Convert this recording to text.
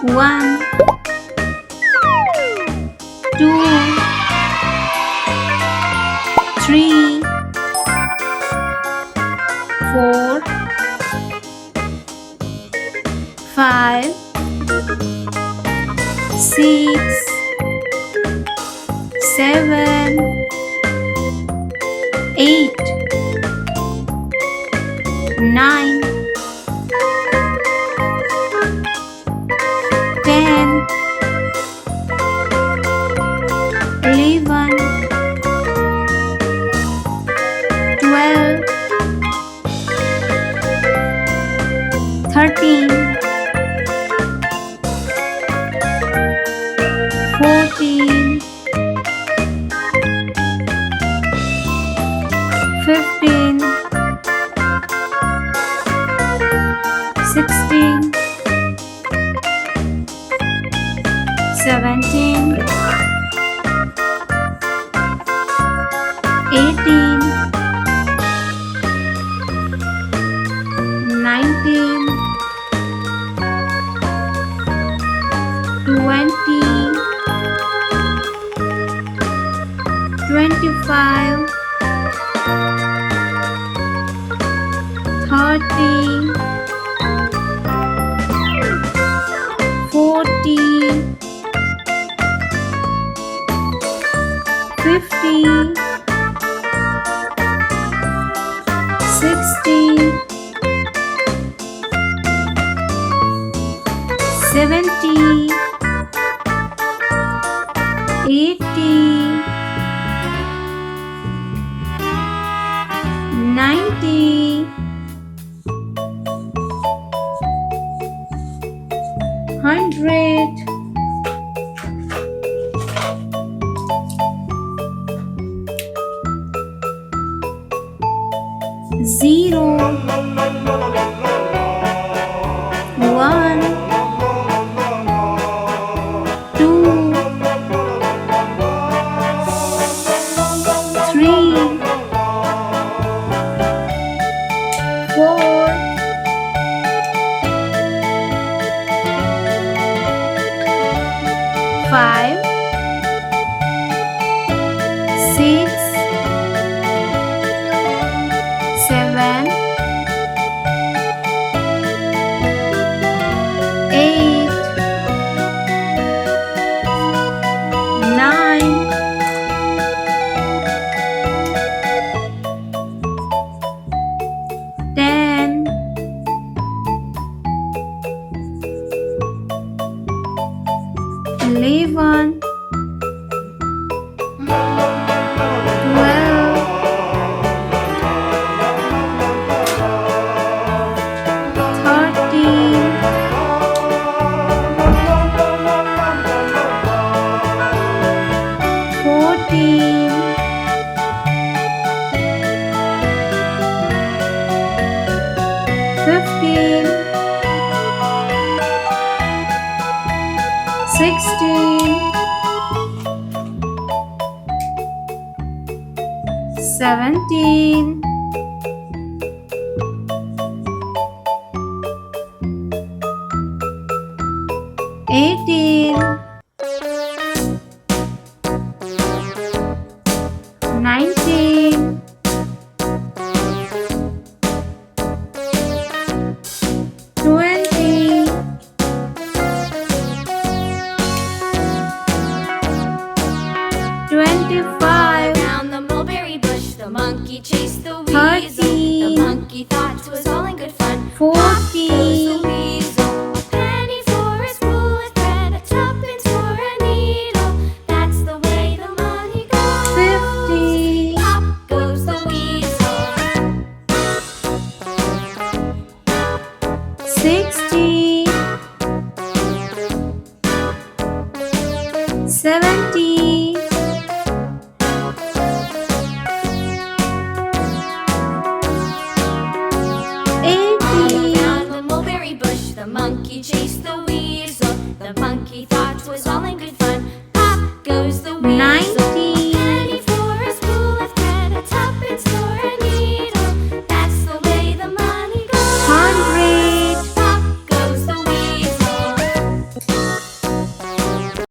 1, 2, 3, 4, 5, 6, 7, 8, 9, 10, 11, 12, 13, 14, 15, 16, 17, 18, 19, 20, 25, 30, 40, 50, 60, 70, 80, 90, 100, 0, 1, 2, 3, 4, 5, 6, 7, 8, 9, 10, 11, 12, 13, 14, 15, 16, 17, 18, 19, 20, 25, Down the mulberry bush, the monkey chased the weasel. 13, The monkey thought 'twas all in good fun. 14, The weasel, a penny for a spool of thread, a tuppence for a needle. That's the way the money goes. 50, Up goes the weasel. 60, 70, 80, Down the mulberry bush, the monkey chased the weasel. The monkey thought 'twas all in good fun. Up goes the weasel. 90,